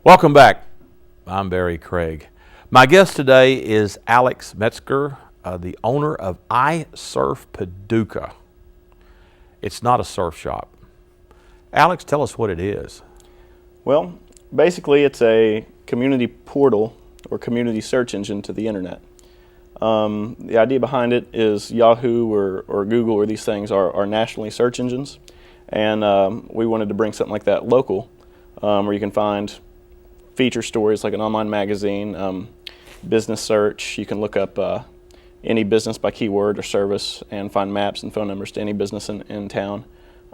Welcome back. I'm Barry Craig. My guest today is Alex Metzger, the owner of iSurfPaducah. It's not a surf shop. Alex, tell us what it is. Well, basically it's a community portal or community search engine to the internet. The idea behind it is Yahoo or Google or these things are nationally search engines, and we wanted to bring something like that local, where you can find feature stories like an online magazine, business search. You can look up any business by keyword or service and find maps and phone numbers to any business in town.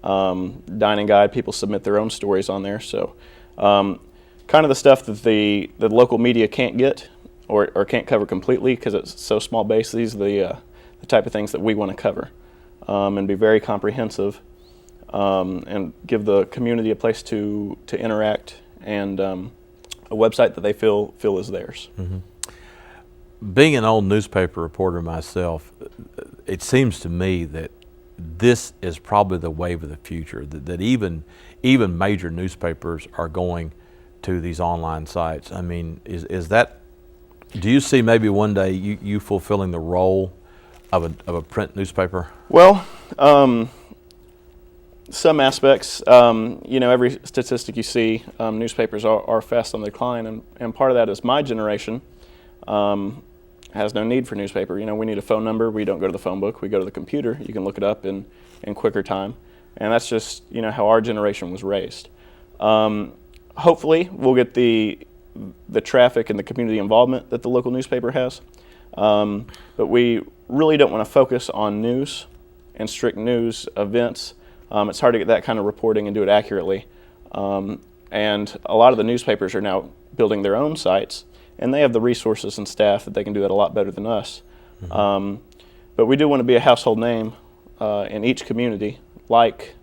Dining guide, people submit their own stories on there. So kind of the stuff that the local media can't get or can't cover completely because it's so small base. These are the type of things that we want to cover and be very comprehensive and give the community a place to interact and a website that they feel is theirs. Mm-hmm. Being an old newspaper reporter myself, it seems to me that this is probably the wave of the future, that even major newspapers are going to these online sites. I mean, is that, do you see maybe one day you fulfilling the role of a print newspaper? Well, some aspects, every statistic you see, newspapers are fast on the decline, and part of that is my generation has no need for newspaper. We need a phone number. We don't go to the phone book. We go to the computer. You can look it up in quicker time, and that's just how our generation was raised. Hopefully, we'll get the traffic and the community involvement that the local newspaper has, but we really don't want to focus on news and strict news events. It's hard to get that kind of reporting and do it accurately. And a lot of the newspapers are now building their own sites, and they have the resources and staff that they can do that a lot better than us. Mm-hmm. But we do want to be a household name in each community, like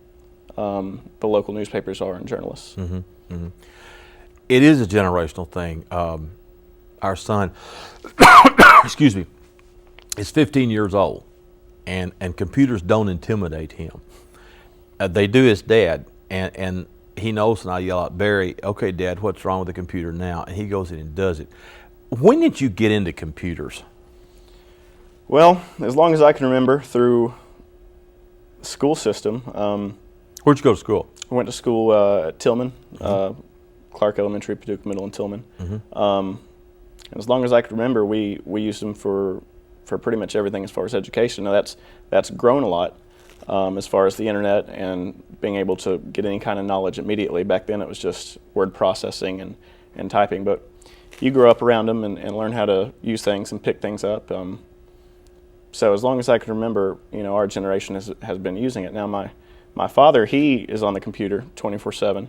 the local newspapers are and journalists. Mm-hmm. Mm-hmm. It is a generational thing. Our son, excuse me, is 15 years old, and computers don't intimidate him. They do his dad, and he knows, and I yell out, "Barry, okay, Dad, what's wrong with the computer now?" And he goes in and does it. When did you get into computers? Well, as long as I can remember, through the school system. Where'd you go to school? I went to school at Tillman, Clark Elementary, Paducah Middle, and Tillman. Mm-hmm. And as long as I can remember, we used them for pretty much everything as far as education. Now that's grown a lot. As far as the internet and being able to get any kind of knowledge immediately. Back then it was just word processing and typing, but you grow up around them and learn how to use things and pick things up. So as long as I can remember, our generation has been using it. Now my father, he is on the computer 24/7,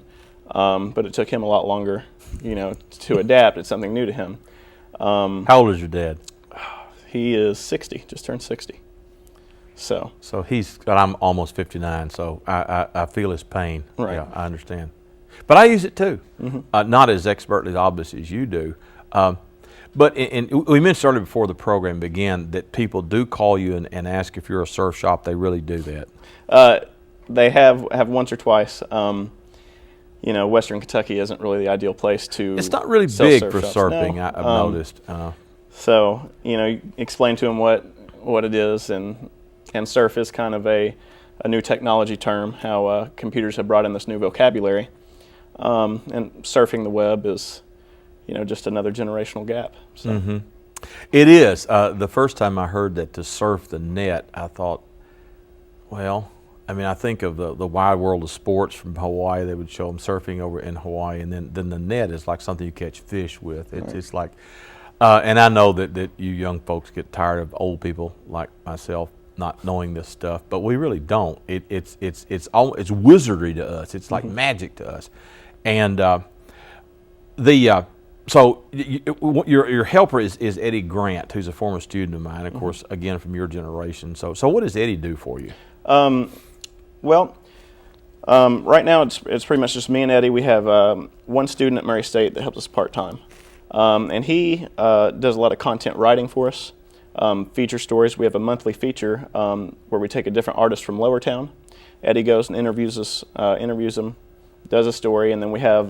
but it took him a lot longer, to adapt. It's something new to him. How old is your dad? He is 60, just turned 60. So I'm almost 59, so I feel his pain. Right. Yeah, I understand. But I use it too. Mm-hmm. Not as expertly obvious as you do. But we mentioned earlier before the program began that people do call you and ask if you're a surf shop. They really do that. They have once or twice. Western Kentucky isn't really the ideal place to. It's not really sell big surf for shops. surfing. No. I've noticed. So explain to them what it is, and surf is kind of a new technology term, how computers have brought in this new vocabulary. And surfing the web is, just another generational gap. So. Mm-hmm. It is. The first time I heard that to surf the net, I thought, I think of the wide world of sports from Hawaii. They would show them surfing over in Hawaii, and then the net is like something you catch fish with. It's like, and I know that you young folks get tired of old people like myself not knowing this stuff, but we really don't. It's wizardry to us. It's like magic to us. And so your helper is Eddie Grant, who's a former student of mine, of course, again from your generation. So what does Eddie do for you? Right now it's pretty much just me and Eddie. We have one student at Murray State that helps us part-time, and he does a lot of content writing for us. Feature stories. We have a monthly feature where we take a different artist from Lower Town. Eddie goes and interviews them, does a story, and then we have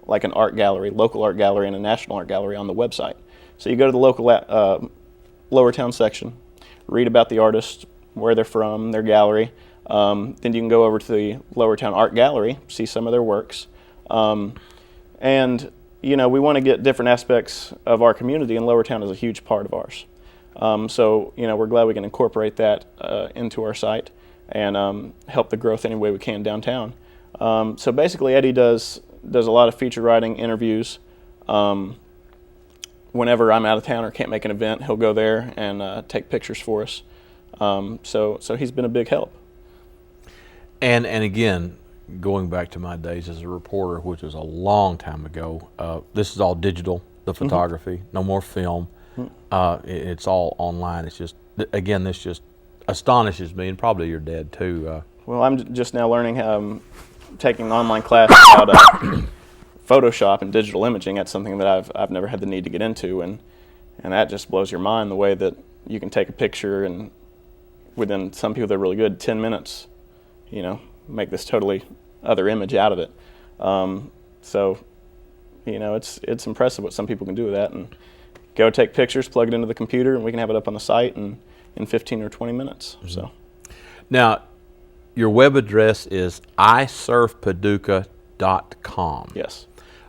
like an art gallery, local art gallery, and a national art gallery on the website. So you go to the local Lowertown section, read about the artist, where they're from, their gallery. Then you can go over to the Lowertown Art Gallery, see some of their works. And we want to get different aspects of our community, and Lowertown is a huge part of ours. So we're glad we can incorporate that into our site and help the growth any way we can downtown. So basically, Eddie does a lot of feature writing, interviews. Whenever I'm out of town or can't make an event, he'll go there and take pictures for us. So he's been a big help. And again, going back to my days as a reporter, which was a long time ago, this is all digital, the photography, no more film. It's all online. It's just, again, this just astonishes me, and probably your dad too. Well, I'm just now learning, taking an online class about Photoshop and digital imaging. That's something that I've never had the need to get into, and that just blows your mind, the way that you can take a picture and within, some people that are really good, 10 minutes, make this totally other image out of it. So it's impressive what some people can do with that, and go take pictures, plug it into the computer, and we can have it up on the site in 15 or 20 minutes. So now, your web address is iSurfPaducah.com. Yes.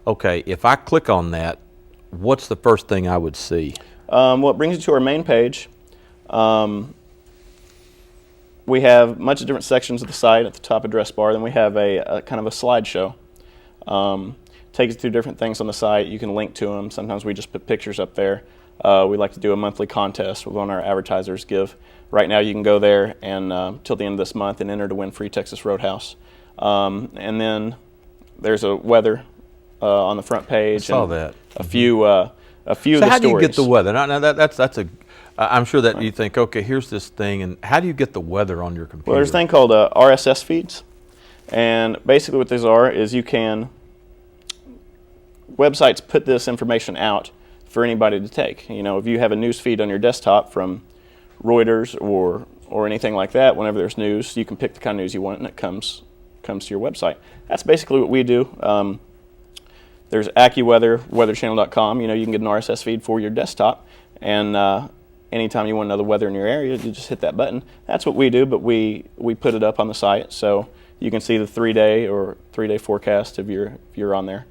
Okay, if I click on that, what's the first thing I would see? Well, it brings you to our main page. We have much different sections of the site at the top address bar. Then we have a kind of a slideshow. Takes you through different things on the site. You can link to them. Sometimes we just put pictures up there. We like to do a monthly contest with one of our advertisers give. Right now you can go there and till the end of this month and enter to win free Texas Roadhouse. And then there's a weather on the front page. I saw and that. A few of the stories. So how do you get the weather? Now that's a. I'm sure that you think, okay, here's this thing, and how do you get the weather on your computer? Well, there's a thing called RSS feeds, and basically what these are is websites put this information out for anybody to take. If you have a news feed on your desktop from Reuters or anything like that, whenever there's news, you can pick the kind of news you want, and it comes to your website. That's basically what we do. There's AccuWeather, weatherchannel.com. You can get an RSS feed for your desktop, and anytime you want to know the weather in your area, you just hit that button. That's what we do, but we put it up on the site so you can see the 3-day forecast if you're on there.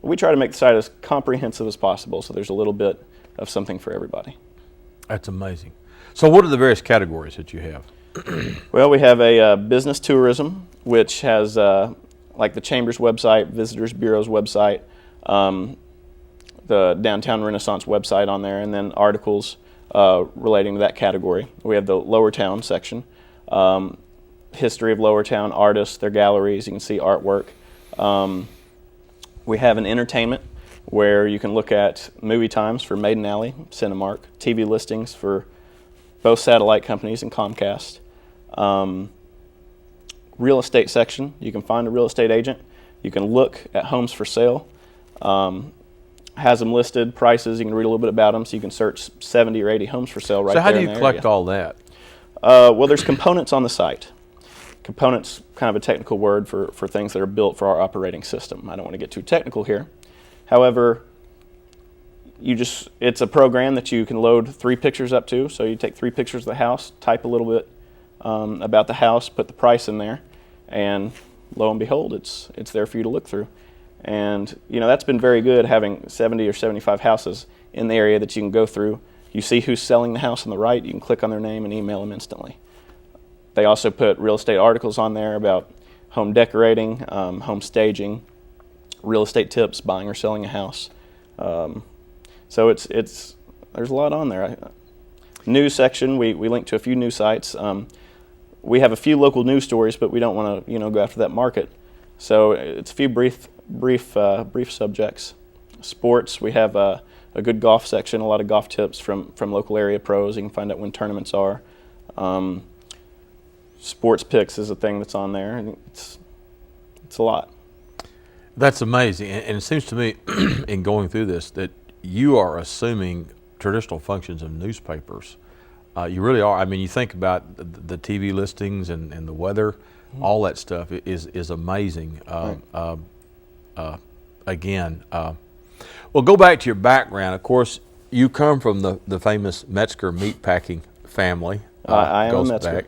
We try to make the site as comprehensive as possible, so there's a little bit of something for everybody. That's amazing. So what are the various categories that you have? Well, we have a business tourism, which has like the Chamber's website, Visitors Bureau's website, the Downtown Renaissance website on there, and then articles relating to that category. We have the Lowertown section, history of Lowertown, artists, their galleries, you can see artwork. We have an entertainment where you can look at movie times for Maiden Alley, Cinemark, TV listings for both satellite companies and Comcast. Real estate section, you can find a real estate agent. You can look at homes for sale. Has them listed, prices, you can read a little bit about them, so you can search 70 or 80 homes for sale right there. So how do you collect all that? Well, there's components on the site. Components, kind of a technical word for things that are built for our operating system. I don't want to get too technical here. However, it's a program that you can load 3 pictures up to. So you take 3 pictures of the house, type a little bit about the house, put the price in there, and lo and behold, it's there for you to look through. And that's been very good, having 70 or 75 houses in the area that you can go through. You see who's selling the house on the right, you can click on their name and email them instantly. They also put real estate articles on there about home decorating, home staging, real estate tips, buying or selling a house. So there's a lot on there. News section, we link to a few news sites. We have a few local news stories, but we don't want to go after that market. So it's a few brief subjects. Sports, we have a good golf section, a lot of golf tips from local area pros. You can find out when tournaments are. Sports picks is a thing that's on there, and it's a lot. That's amazing, and it seems to me in going through this that you are assuming traditional functions of newspapers. You really are. I mean, you think about the TV listings and the weather, all that stuff is amazing. Right. again. Well, go back to your background. Of course, you come from the famous Metzger meatpacking family. I am a goes Metzger. back.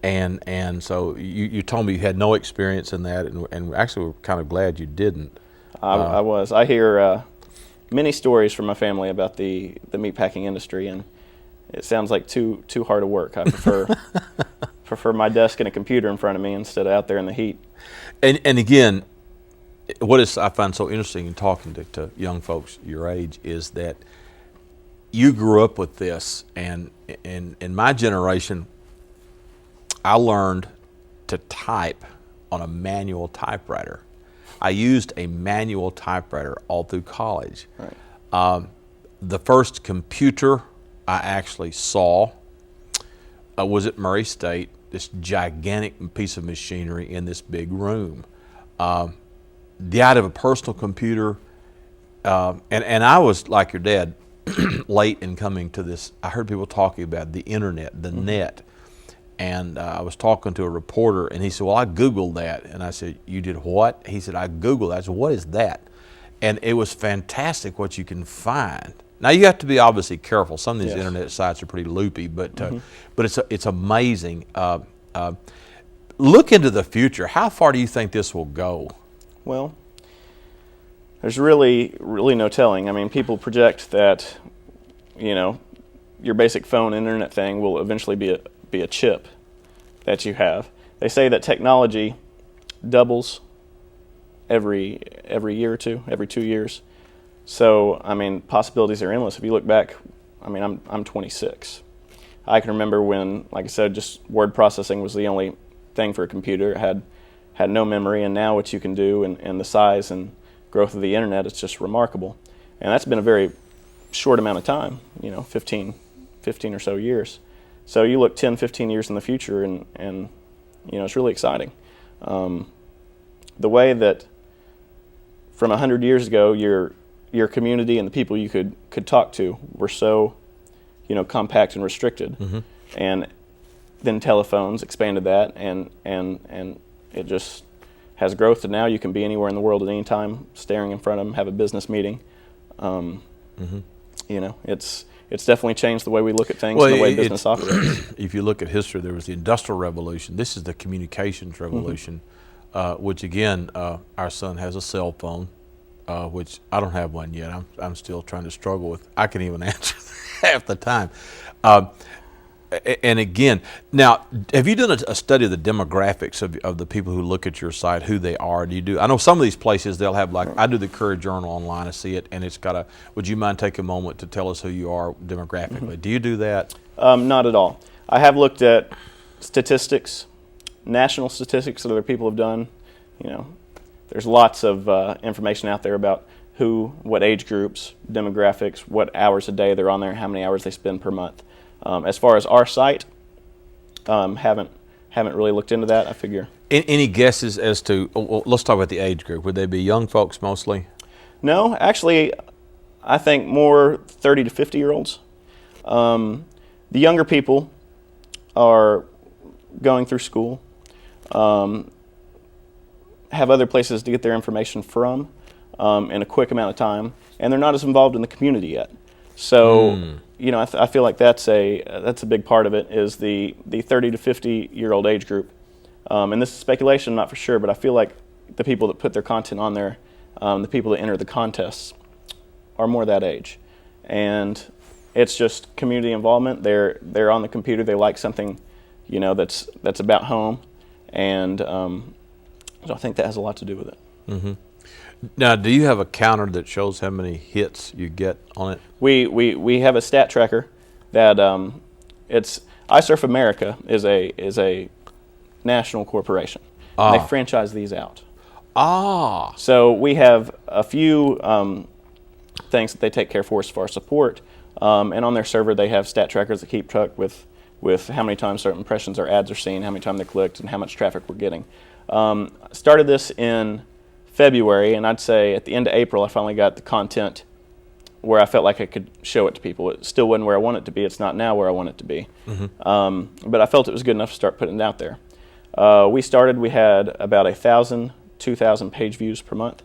And so you told me you had no experience in that, and actually we're kind of glad you didn't. I was. I hear many stories from my family about the meatpacking industry, and it sounds like too hard of work. I prefer my desk and a computer in front of me instead of out there in the heat. And again, I find so interesting in talking to young folks your age is that you grew up with this, and in my generation, I learned to type on a manual typewriter. I used a manual typewriter all through college. Right. The first computer I actually saw was at Murray State, this gigantic piece of machinery in this big room. The idea of a personal computer, and I was like your dad, late in coming to this. I heard people talking about the internet, the net. And I was talking to a reporter, and he said, well, I Googled that. And I said, you did what? He said, I Googled that. I said, what is that? And it was fantastic what you can find. Now, you have to be obviously careful. Some of these internet sites are pretty loopy, but it's amazing. Look into the future. How far do you think this will go? Well, there's really no telling. I mean, people project that, your basic phone internet thing will eventually be a chip that you have. They say that technology doubles every year or two, every 2 years. So, I mean, possibilities are endless. If you look back, I mean, I'm 26. I can remember when, like I said, just word processing was the only thing for a computer. It had no memory, and now what you can do and the size and growth of the internet is just remarkable. And that's been a very short amount of time, 15 or so years. So you look 10, 15 years in the future, and it's really exciting. The way that from 100 years ago, your community and the people you could talk to were so, compact and restricted, and then telephones expanded that, and it just has growth to now you can be anywhere in the world at any time, staring in front of them, have a business meeting. It's definitely changed the way we look at things and the way business operates. If you look at history, there was the Industrial Revolution. This is the Communications Revolution, which again, our son has a cell phone, which I don't have one yet. I'm still trying to struggle with. I can't even answer half the time. And again, now, have you done a study of the demographics of the people who look at your site, who they are? I know some of these places they'll have, like, I do the Courier Journal online, I see it, and it's got would you mind taking a moment to tell us who you are demographically? Do you do that? Not at all. I have looked at statistics, national statistics that other people have done. There's lots of information out there about what age groups, demographics, what hours a day they're on there, how many hours they spend per month. As far as our site, haven't really looked into that. I figure. Any guesses as to? Let's talk about the age group. Would they be young folks mostly? No, actually, I think more 30 to 50-year-olds. The younger people are going through school, have other places to get their information from in a quick amount of time, and they're not as involved in the community yet. So. I feel like that's a big part of it is the 30 to 50-year-old age group, and this is speculation, not for sure, but I feel like the people that put their content on there, the people that enter the contests, are more that age, and it's just community involvement. They're on the computer. They like something, that's about home, and so I think that has a lot to do with it. Now, do you have a counter that shows how many hits you get on it? We have a stat tracker that it's iSurfPaducah is a national corporation. They franchise these out. So we have a few things that they take care for us for our support, and on their server they have stat trackers that keep track with how many times certain impressions or ads are seen, how many times they're clicked, and how much traffic we're getting. Started this in February, and I'd say at the end of April I finally got the content where I felt like I could show it to people. It still wasn't where I want it to be. It's not now where I want it to be. But I felt it was good enough to start putting it out there. We had about 1,000, 2,000 page views per month.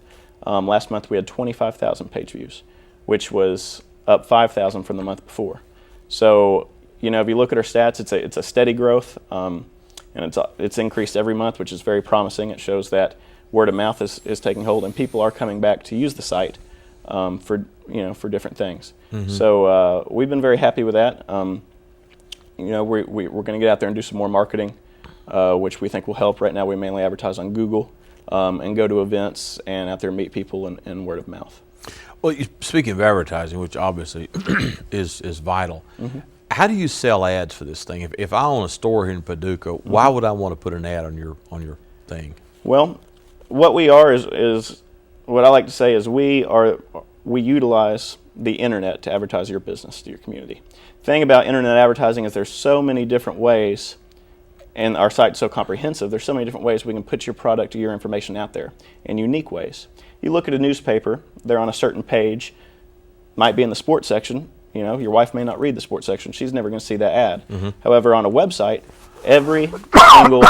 Last month we had 25,000 page views, which was up 5,000 from the month before. So, if you look at our stats, it's a steady growth, and it's increased every month, which is very promising. It shows that word of mouth is taking hold, and people are coming back to use the site for different things. Mm-hmm. So we've been very happy with that. We're going to get out there and do some more marketing, which we think will help. Right now we mainly advertise on Google and go to events and out there meet people and word of mouth. Well, speaking of advertising, which obviously is vital, mm-hmm. How do you sell ads for this thing? If I own a store here in Paducah, mm-hmm. why would I want to put an ad on your thing? Well, what we are is what I like to say is we utilize the internet to advertise your business to your community. The thing about internet advertising is there's so many different ways, and our site's so comprehensive, there's so many different ways we can put your product or your information out there in unique ways. You look at a newspaper, they're on a certain page, might be in the sports section. Your wife may not read the sports section. She's never going to see that ad. Mm-hmm. However, on a website, every single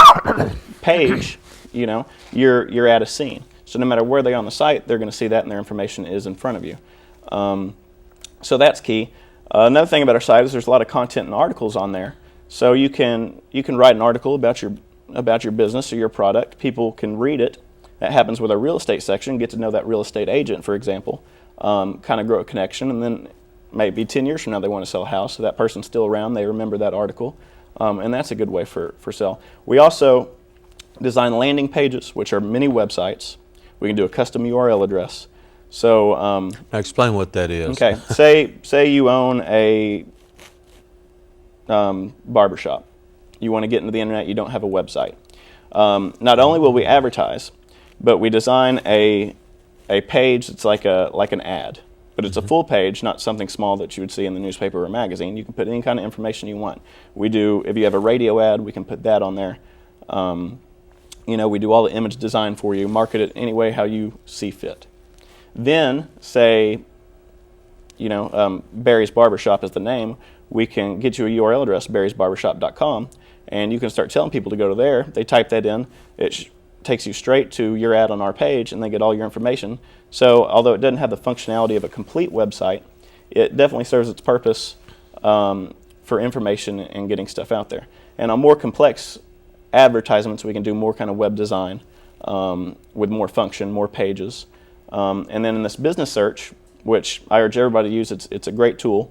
page, your ad is seen. So no matter where they're on the site, they're going to see that and their information is in front of you. So that's key. Another thing about our site is there's a lot of content and articles on there. So you can write an article about your business or your product. People can read it. That happens with our real estate section. Get to know that real estate agent, for example. Kind of grow a connection, and then maybe 10 years from now they want to sell a house. So that person's still around. They remember that article, and that's a good way for sell. We also design landing pages, which are mini websites. We can do a custom URL address. So now explain what that is. Okay, say you own a barbershop. You want to get into the internet. You don't have a website. Not only will we advertise, but we design a page that's like an ad, but it's a full page, not something small that you would see in the newspaper or magazine. You can put any kind of information you want. We do, if you have a radio ad, we can put that on there. We do all the image design for you, market it any way how you see fit. Then, say, Barry's Barbershop is the name, we can get you a URL address, barrysbarbershop.com, and you can start telling people to go to there. They type that in. It takes you straight to your ad on our page, and they get all your information. So although it doesn't have the functionality of a complete website, it definitely serves its purpose for information and getting stuff out there. And on more complex advertisements, we can do more kind of web design with more function, more pages. And then in this business search, which I urge everybody to use, it's a great tool.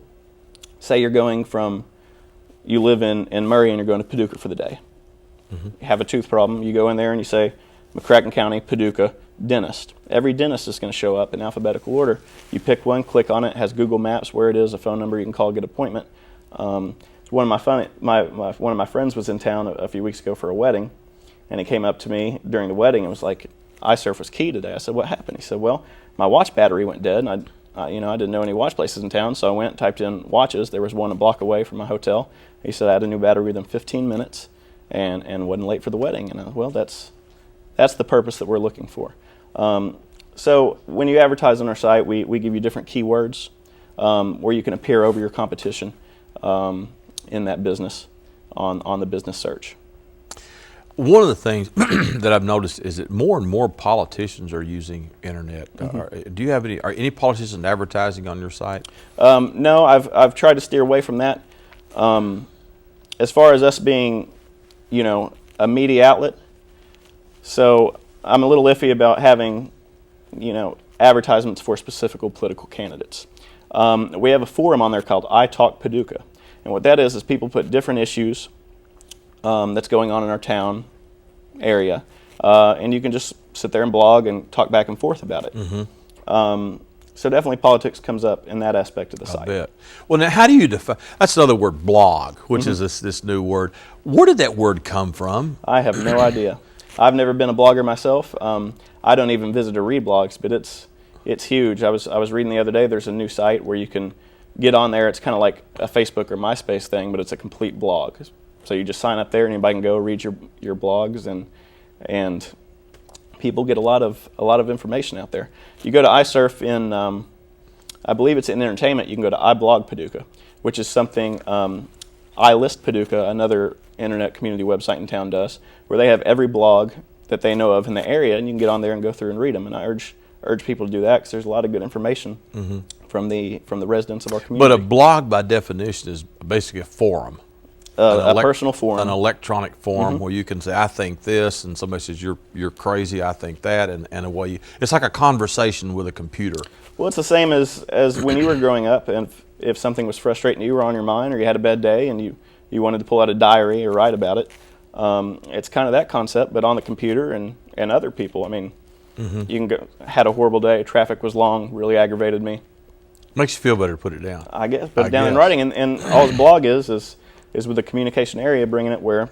Say you live in Murray and you're going to Paducah for the day. Mm-hmm. You have a tooth problem, you go in there and you say, McCracken County, Paducah, dentist. Every dentist is going to show up in alphabetical order. You pick one, click on it, it has Google Maps, where it is, a phone number you can call, get an appointment. One of my friends was in town a few weeks ago for a wedding, and he came up to me during the wedding and was like, iSurf was key today. I said, what happened? He said, well, my watch battery went dead, and I didn't know any watch places in town, so I went and typed in watches. There was one a block away from my hotel. He said I had a new battery within 15 minutes and wasn't late for the wedding. And that's the purpose that we're looking for. So when you advertise on our site, we give you different keywords where you can appear over your competition in that business on the business search. One of the things that I've noticed is that more and more politicians are using internet. Mm-hmm. Do you have any politicians advertising on your site? No, I've tried to steer away from that. As far as us being, a media outlet, so I'm a little iffy about having, advertisements for specific political candidates. We have a forum on there called iTalkPaducah, and what that is people put different issues that's going on in our town area, and you can just sit there and blog and talk back and forth about it. Mm-hmm. So definitely politics comes up in that aspect of the site. I bet. Well, now how do you define? That's another word, blog, which mm-hmm. is this new word. Where did that word come from? I have no idea. I've never been a blogger myself. I don't even visit or read blogs, but it's huge. I was reading the other day. There's a new site where you can get on there. It's kind of like a Facebook or MySpace thing, but it's a complete blog. So you just sign up there, and anybody can go read your blogs, and people get a lot of information out there. You go to iSurf in, I believe it's in entertainment. You can go to iBlogPaducah, which is something iListPaducah, another internet community website in town, does, where they have every blog that they know of in the area, and you can get on there and go through and read them. And I urge urge people to do that because there's a lot of good information from the residents of our community. But a blog, by definition, is basically a forum. A personal forum. An electronic forum where you can say, I think this, and somebody says, you're crazy, I think that, and a way it's like a conversation with a computer. Well, it's the same as when you were growing up, and if something was frustrating you or on your mind, or you had a bad day and you wanted to pull out a diary or write about it, it's kind of that concept, but on the computer and other people. I mean, you can go, had a horrible day, traffic was long, really aggravated me. Makes you feel better to put it down. I guess, put it down in writing, and all his blog is with the communication area, bringing it where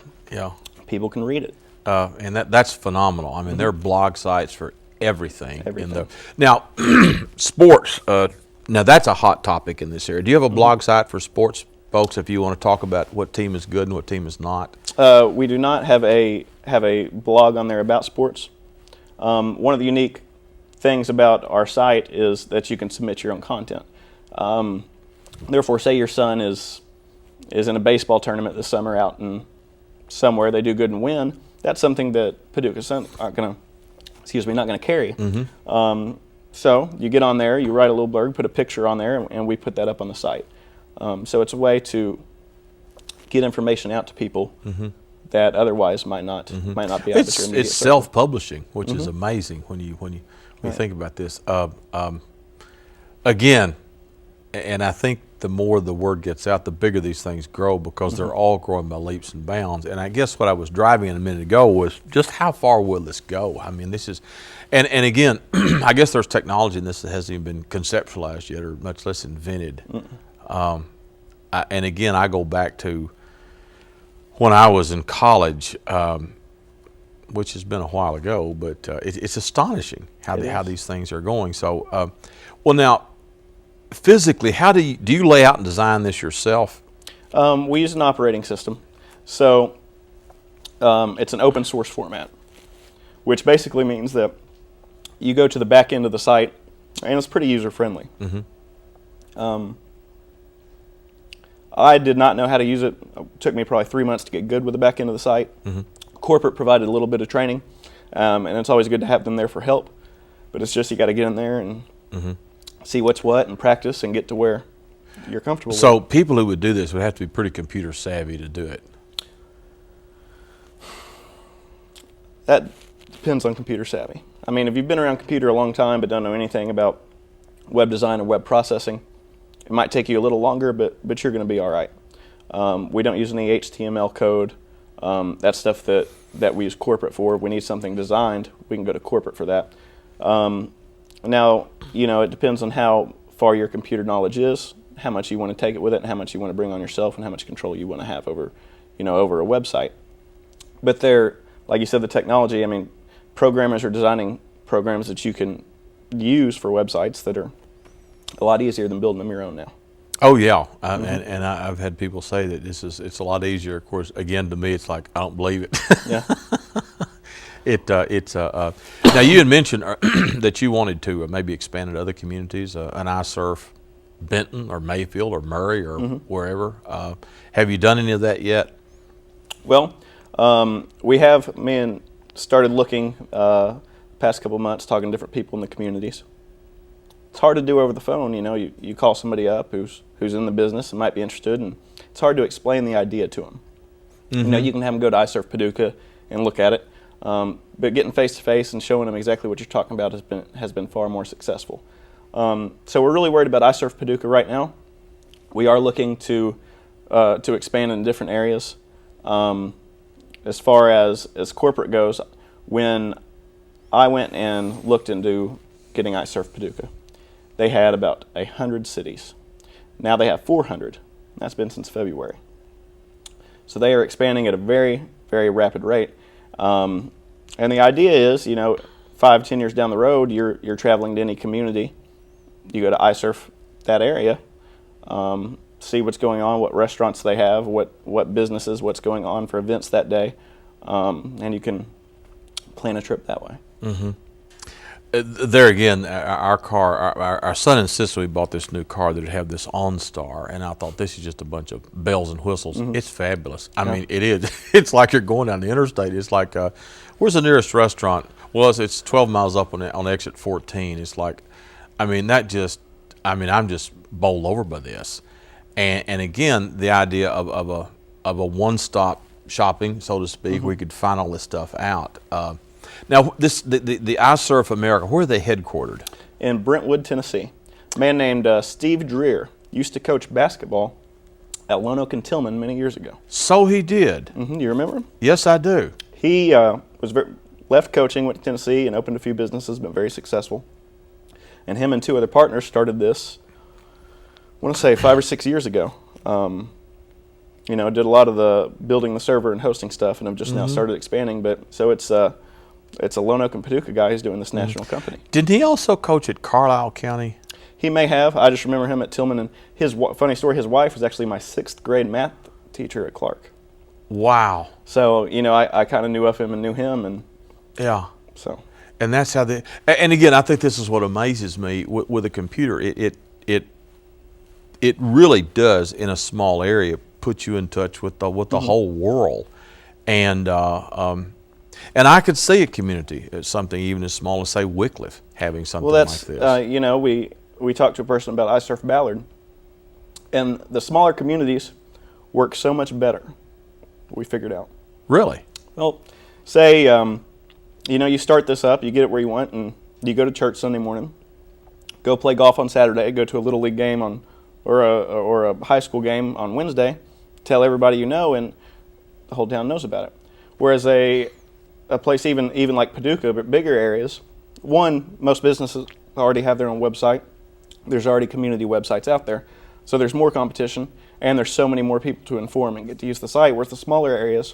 people can read it. And that's phenomenal. I mean, there are blog sites for everything. Now, sports. Now that's a hot topic in this area. Do you have a blog site for sports folks? If you want to talk about what team is good and what team is not. We do not have a blog on there about sports. One of the unique things about our site is that you can submit your own content. Therefore, say your son is in a baseball tournament this summer out in somewhere, they do good and win. That's something that Paducah's not going to carry. So you get on there, you write a little blurb, put a picture on there, and we put that up on the site. So it's a way to get information out to people that otherwise might not be out there. It's self-publishing, which is amazing when you think about this. Again, and I think the more the word gets out, the bigger these things grow because they're all growing by leaps and bounds. And I guess what I was driving in a minute ago was just how far will this go? I mean, this is, and again, I guess there's technology in this that hasn't even been conceptualized yet or much less invented. And again, I go back to when I was in college, which has been a while ago, but it's astonishing how these things are going. So, well now, physically, how do you lay out and design this yourself? We use an operating system. So it's an open source format, which basically means that you go to the back end of the site, and it's pretty user friendly. I did not know how to use it. It took me probably 3 months to get good with the back end of the site. Corporate provided a little bit of training, and it's always good to have them there for help. But it's just you got to get in there and see what's what and practice and get to where you're comfortable with. So people who would do this would have to be pretty computer savvy to do it. That depends on computer savvy. I mean, if you've been around computer a long time but don't know anything about web design or web processing, it might take you a little longer, but you're going to be all right. We don't use any HTML code. That's stuff that we use corporate for. If we need something designed, we can go to corporate for that. Now, it depends on how far your computer knowledge is, how much you want to take it with it, and how much you want to bring on yourself, and how much control you want to have over a website. But like you said, the technology, I mean, programmers are designing programs that you can use for websites that are a lot easier than building them your own now. Oh yeah, and I've had people say that it's a lot easier. Of course, again, to me, it's like I don't believe it. Yeah. Now you had mentioned that you wanted to maybe expand into other communities, an iSurf Benton or Mayfield or Murray or wherever. Have you done any of that yet? Well, we have. Started looking past couple months, talking to different people in the communities. It's hard to do over the phone. You call somebody up who's in the business and might be interested, and it's hard to explain the idea to them. You can have them go to iSurfPaducah and look at it. But getting face-to-face and showing them exactly what you're talking about has been far more successful. So we're really worried about iSurfPaducah right now. We are looking to expand in different areas. As far as corporate goes, when I went and looked into getting iSurfPaducah, they had about 100 cities. Now they have 400. That's been since February. So they are expanding at a very, very rapid rate. And the idea is, 5-10 years down the road, you're traveling to any community. You go to iSurf that area, see what's going on, what restaurants they have, what businesses, what's going on for events that day, and you can plan a trip that way. There again, our son insisted we bought this new car that would have this OnStar, and I thought this is just a bunch of bells and whistles. It's fabulous. I mean, it is. It's like you're going down the interstate. It's like, where's the nearest restaurant? Well, it's 12 miles up on exit 14. It's like, I mean, I'm just bowled over by this, and again, the idea of a one-stop shopping, so to speak, we could find all this stuff out. Now, the iSurf America, where are they headquartered? In Brentwood, Tennessee. A man named Steve Dreer used to coach basketball at Lone Oak and Tillman many years ago. So he did. Do you remember him? Yes, I do. He left coaching, went to Tennessee, and opened a few businesses, been very successful. And him and two other partners started this, I want to say 5 or 6 years ago. Did a lot of the building the server and hosting stuff, and have just now started expanding. But so it's a Lone Oak and Paducah guy who's doing this national company. Didn't he also coach at Carlisle County? He may have. I just remember him at Tillman. And funny story, his wife was actually my 6th grade math teacher at Clark. Wow. So, I kind of knew of him and knew him. And yeah. So. And that's how and again, I think this is what amazes me with a computer. It really does, in a small area, put you in touch with the whole world. And I could see a community, something even as small as, say, Wycliffe, having something like this. We talked to a person about iSurf Ballard, and the smaller communities work so much better, we figured out. Really? Well, say, you start this up, you get it where you want, and you go to church Sunday morning, go play golf on Saturday, go to a Little League game or a high school game on Wednesday, tell everybody you know, and the whole town knows about it. Whereas a place even like Paducah, but bigger areas, most businesses already have their own website. There's already community websites out there. So there's more competition, and there's so many more people to inform and get to use the site, whereas the smaller areas,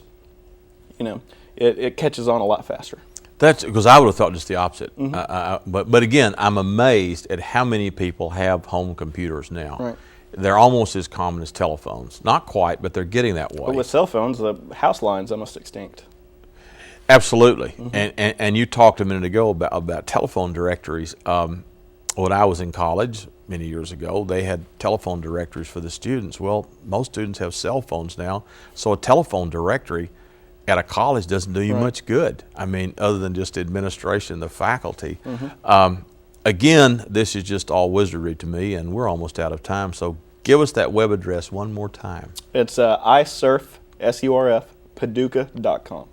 it catches on a lot faster. That's because I would have thought just the opposite. But again, I'm amazed at how many people have home computers now. Right. They're almost as common as telephones. Not quite, but they're getting that way. But with cell phones, the house line's almost extinct. Absolutely. And you talked a minute ago about telephone directories. When I was in college many years ago, they had telephone directories for the students. Well, most students have cell phones now, so a telephone directory at a college doesn't do you much good. I mean, other than just administration, the faculty. Again, this is just all wizardry to me, and we're almost out of time. So give us that web address one more time. It's iSurf, S-U-R-F, Paducah.com.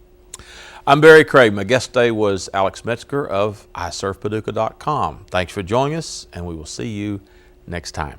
I'm Barry Craig. My guest today was Alex Metzger of iSurfPaducah.com. Thanks for joining us, and we will see you next time.